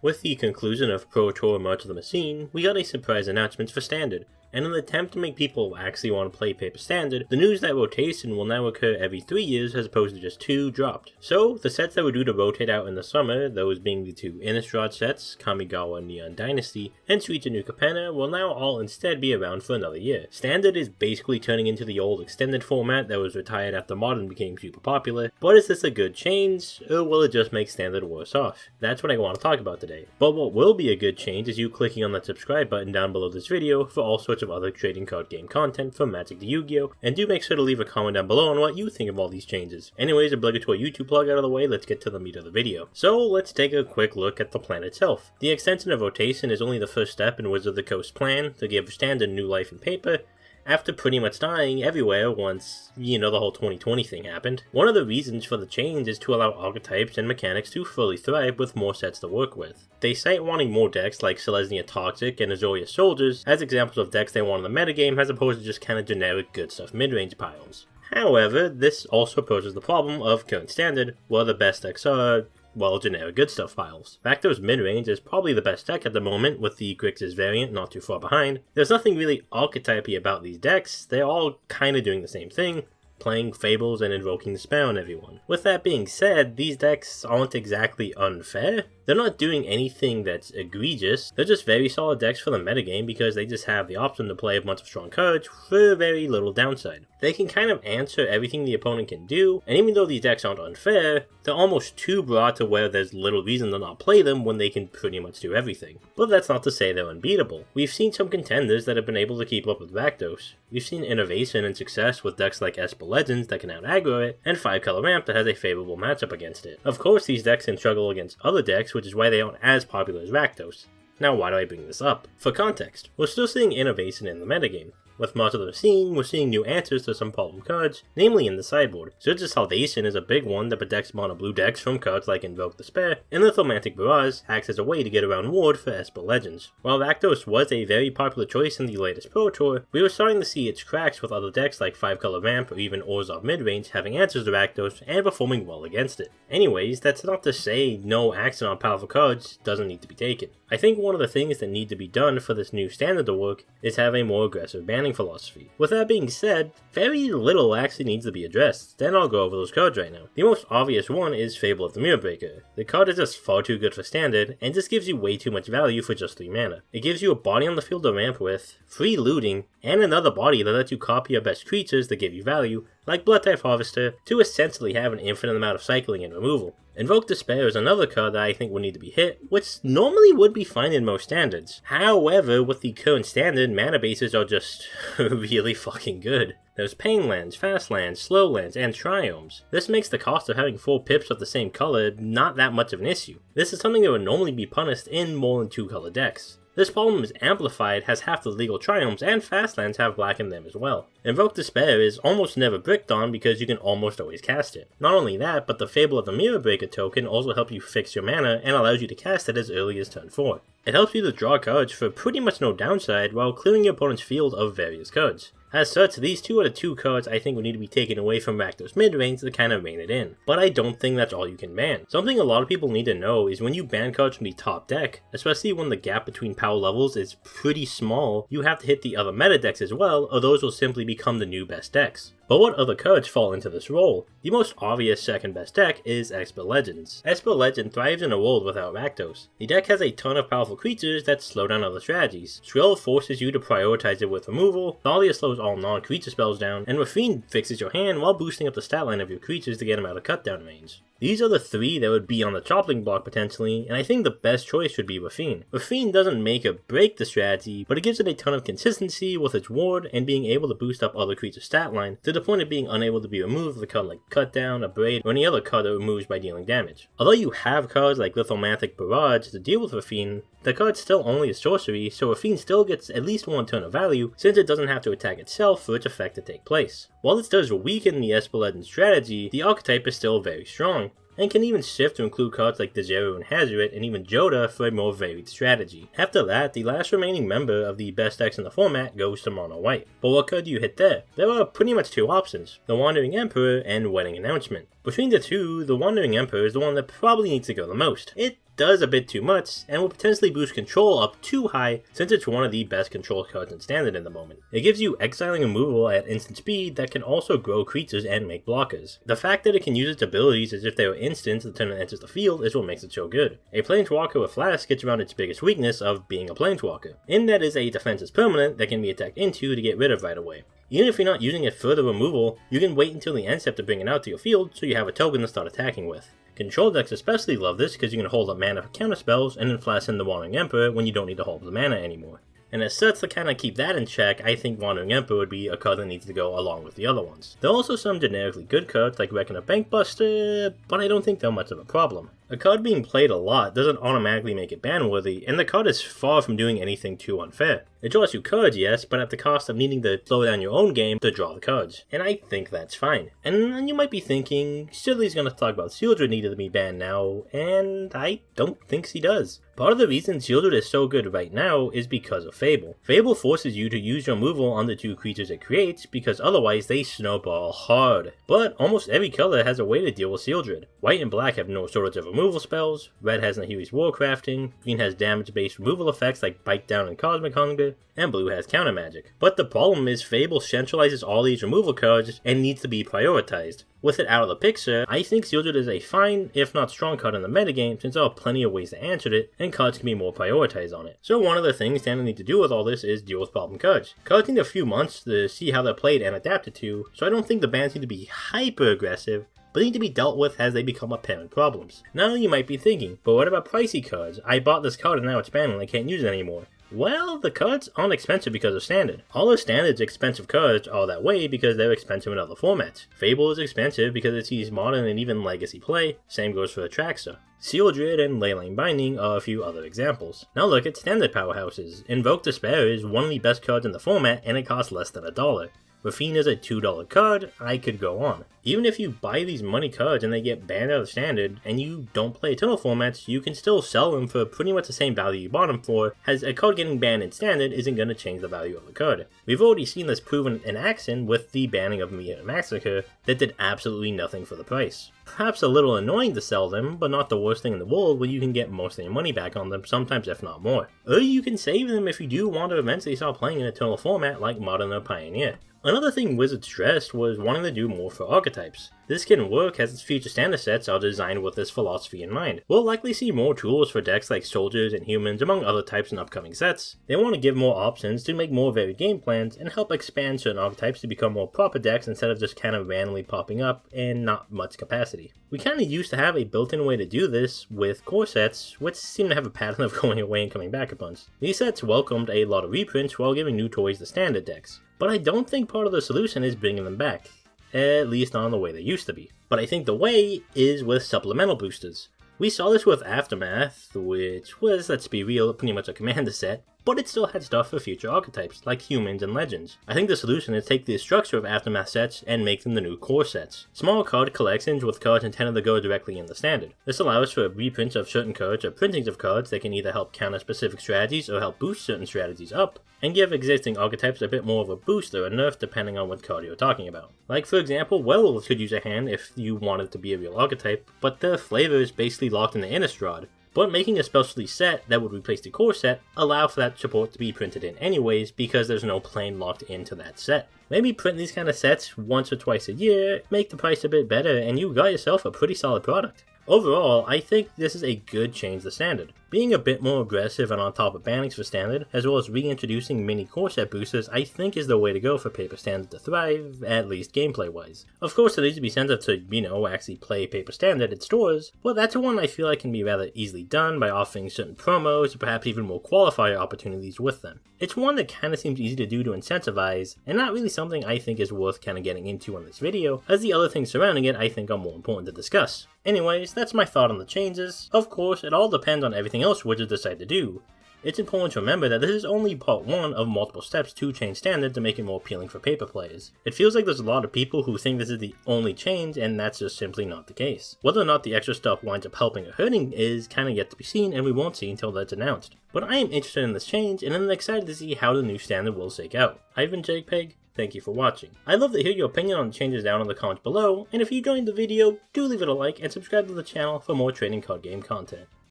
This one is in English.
With the conclusion of Pro Tour March of the Machine, we got a surprise announcement for Standard, and in an attempt to make people actually want to play Paper Standard, the news that rotation will now occur every 3 years as opposed to just 2 dropped. So, the sets that were due to rotate out in the summer, those being the 2 Innistrad sets, Kamigawa Neon Dynasty, and Suicha New Capenna, will now all instead be around for another year. Standard is basically turning into the old extended format that was retired after Modern became super popular, but is this a good change, or will it just make Standard worse off? That's what I want to talk about today. But what will be a good change is you clicking on that subscribe button down below this video for all sorts of other trading card game content from Magic to Yu-Gi-Oh! And do make sure to leave a comment down below on what you think of all these changes. Anyways, obligatory YouTube plug out of the way, let's get to the meat of the video. So let's take a quick look at the plan itself. The extension of rotation is only the first step in Wizards of the Coast's plan to give Standard new life in paper, after pretty much dying everywhere once, the whole 2020 thing happened. One of the reasons for the change is to allow archetypes and mechanics to fully thrive with more sets to work with. They cite wanting more decks like Selesnya Toxic and Azoria Soldiers as examples of decks they want in the metagame as opposed to just kind of generic good stuff mid-range piles. However, this also poses the problem of current Standard, where the best decks are, well, generic good stuff piles. Rakdos mid-range is probably the best deck at the moment, with the Grixis variant not too far behind. There's nothing really archetypey about these decks, they're all kinda doing the same thing, playing Fables and invoking the spell on everyone. With that being said, these decks aren't exactly unfair. They're not doing anything that's egregious, they're just very solid decks for the metagame because they just have the option to play a bunch of strong cards for very little downside. They can kind of answer everything the opponent can do, and even though these decks aren't unfair, they're almost too broad to where there's little reason to not play them when they can pretty much do everything. But that's not to say they're unbeatable. We've seen some contenders that have been able to keep up with Rakdos. We've seen innovation and success with decks like Esper Legends that can out-aggro it, and 5-color Ramp that has a favorable matchup against it. Of course, these decks can struggle against other decks, which is why they aren't as popular as Rakdos. Now, why do I bring this up? For context, we're still seeing innovation in the metagame. With March of the Machine, we're seeing new answers to some problem cards, namely in the sideboard. Surge of Salvation is a big one that protects mono blue decks from cards like Invoke Despair, and Lithomantic Barrage acts as a way to get around Ward for Esper Legends. While Rakdos was a very popular choice in the latest Pro Tour, we were starting to see its cracks with other decks like 5-color Ramp or even Orzhov Midrange having answers to Rakdos and performing well against it. Anyways, that's not to say no action on powerful cards doesn't need to be taken. I think one of the things that need to be done for this new standard to work is have a more aggressive banning philosophy. With that being said, very little actually needs to be addressed, then I'll go over those cards right now. The most obvious one is Fable of the Mirror Breaker. The card is just far too good for standard, and just gives you way too much value for just 3 mana. It gives you a body on the field to ramp with, free looting, and another body that lets you copy your best creatures that give you value, like Blood-type Harvester, to essentially have an infinite amount of cycling and removal. Invoke Despair is another card that I think would need to be hit, which normally would be fine in most standards. However, with the current standard, mana bases are just really fucking good. There's Pain Lands, Fast Lands, Slow Lands, and Triomes. This makes the cost of having 4 pips of the same color not that much of an issue. This is something that would normally be punished in more than 2 color decks. This problem is amplified as half the legal Triomes and Fastlands have black in them as well. Invoke Despair is almost never bricked on because you can almost always cast it. Not only that, but the Fable of the Mirror Breaker token also helps you fix your mana and allows you to cast it as early as turn 4. It helps you to draw cards for pretty much no downside while clearing your opponent's field of various cards. As such, these 2 out of 2 cards I think would need to be taken away from Rakdos midrange to kind of rein it in. But I don't think that's all you can ban. Something a lot of people need to know is when you ban cards from the top deck, especially when the gap between power levels is pretty small, you have to hit the other meta decks as well, or those will simply become the new best decks. But what other cards fall into this role? The most obvious second best deck is Esper Legends. Esper Legend thrives in a world without Rakdos. The deck has a ton of powerful creatures that slow down other strategies. Shrill forces you to prioritize it with removal, Thalia slows all non-creature spells down, and Raffine fixes your hand while boosting up the stat line of your creatures to get them out of cutdown range. These are the 3 that would be on the chopping block potentially, and I think the best choice should be Raffine. Raffine doesn't make or break the strategy, but it gives it a ton of consistency with its ward and being able to boost up other creatures' stat line, to the point of being unable to be removed with a card like Cutdown, Abrade, or any other card that removes by dealing damage. Although you have cards like Lithomantic Barrage to deal with Raffine, the card's still only a sorcery, so Raffine still gets at least 1 turn of value, since it doesn't have to attack itself for its effect to take place. While this does weaken the Esper Legend strategy, the archetype is still very strong, and can even shift to include cards like Dejero and Hazoret and even Joda for a more varied strategy. After that, the last remaining member of the best decks in the format goes to Mono White. But what card do you hit there? There are pretty much 2 options, the Wandering Emperor and Wedding Announcement. Between the 2, the Wandering Emperor is the one that probably needs to go the most. It does a bit too much, and will potentially boost control up too high since it's one of the best control cards in Standard in the moment. It gives you exiling removal at instant speed that can also grow creatures and make blockers. The fact that it can use its abilities as if they were instants the turn it enters the field is what makes it so good. A Planeswalker with Flash gets around its biggest weakness of being a Planeswalker, in that is a defenseless permanent that can be attacked into to get rid of right away. Even if you're not using it for the removal, you can wait until the end step to bring it out to your field so you have a token to start attacking with. Control decks especially love this because you can hold up mana for counter spells and then flash in the Wandering Emperor when you don't need to hold the mana anymore. And as such, to kind of keep that in check, I think Wandering Emperor would be a card that needs to go along with the other ones. There are also some generically good cards like Reckoner Bankbuster, but I don't think they're much of a problem. A card being played a lot doesn't automatically make it ban-worthy, and the card is far from doing anything too unfair. It draws you cards, yes, but at the cost of needing to slow down your own game to draw the cards, and I think that's fine. And you might be thinking, Silly's gonna talk about Shieldred needed to be banned now, and I don't think she does. Part of the reason Shieldred is so good right now is because of Fable. Fable forces you to use your removal on the two creatures it creates, because otherwise they snowball hard. But almost every color has a way to deal with Shieldred. White and black have no shortage of removal spells, red has Nahiri's Warcrafting, green has damage-based removal effects like Bite Down and Cosmic Hunger, and blue has counter magic. But the problem is Fable centralizes all these removal cards and needs to be prioritized. With it out of the picture, I think Shieldred is a fine, if not strong card in the metagame since there are plenty of ways to answer it, and cards can be more prioritized on it. So one of the things Standard need to do with all this is deal with problem cards. Cards need a few months to see how they're played and adapted to, so I don't think the bans need to be hyper aggressive, but need to be dealt with as they become apparent problems. Now you might be thinking, but what about pricey cards? I bought this card and now it's banned and I can't use it anymore. Well, the cards aren't expensive because of Standard. All of Standard's expensive cards are that way because they're expensive in other formats. Fable is expensive because it sees modern and even legacy play, same goes for Atraxa. Shieldred and Leyline Binding are a few other examples. Now look at Standard powerhouses. Invoke Despair is one of the best cards in the format and it costs less than $1. Raffine is a $2 card, I could go on. Even if you buy these money cards and they get banned out of Standard, and you don't play Eternal formats, you can still sell them for pretty much the same value you bought them for, as a card getting banned in Standard isn't going to change the value of the card. We've already seen this proven in action with the banning of Mia Massacre that did absolutely nothing for the price. Perhaps a little annoying to sell them, but not the worst thing in the world when you can get most of your money back on them, sometimes if not more. Or you can save them if you do want to eventually start playing an Eternal format like Modern or Pioneer. Another thing Wizards stressed was wanting to do more for archetypes. This can work as its future standard sets are designed with this philosophy in mind. We'll likely see more tools for decks like soldiers and humans among other types in upcoming sets. They want to give more options to make more varied game plans and help expand certain archetypes to become more proper decks instead of just kind of randomly popping up and not much capacity. We kind of used to have a built-in way to do this with Corsets, which seem to have a pattern of going away and coming back a bunch. These sets welcomed a lot of reprints while giving new toys to standard decks. But I don't think part of the solution is bringing them back, at least not in the way they used to be. But I think the way is with supplemental boosters. We saw this with Aftermath, which was, let's be real, pretty much a commander set, but it still had stuff for future archetypes, like humans and legends. I think the solution is take the structure of Aftermath sets and make them the new core sets. Small card collections with cards intended to go directly in the standard. This allows for reprints of certain cards or printings of cards that can either help counter specific strategies or help boost certain strategies up, and give existing archetypes a bit more of a boost or a nerf depending on what card you're talking about. Like for example, Werewolves could use a hand if you wanted to be a real archetype, but their flavor is basically locked in the Innistrad. But making a specialty set that would replace the core set allow for that support to be printed in anyways because there's no plane locked into that set. Maybe print these kind of sets once or twice a year, make the price a bit better, and you got yourself a pretty solid product. Overall, I think this is a good change to standard. Being a bit more aggressive and on top of bannings for standard, as well as reintroducing mini core set boosters, I think is the way to go for paper standard to thrive, at least gameplay wise. Of course, there needs to be incentive to, actually play paper standard at stores, but that's one I feel like can be rather easily done by offering certain promos or perhaps even more qualifier opportunities with them. It's one that kinda seems easy to do to incentivize, and not really something I think is worth kinda getting into in this video, as the other things surrounding it I think are more important to discuss. Anyways, that's my thought on the changes. Of course, it all depends on everything else Wizards decide to do. It's important to remember that this is only part one of multiple steps to change standard to make it more appealing for paper players. It feels like there's a lot of people who think this is the only change, and that's just simply not the case. Whether or not the extra stuff winds up helping or hurting is kinda yet to be seen, and we won't see until that's announced. But I am interested in this change, and I'm excited to see how the new standard will shake out. I've been JPEG. Thank you for watching. I'd love to hear your opinion on the changes down in the comments below, and if you enjoyed the video, do leave it a like and subscribe to the channel for more trading card game content.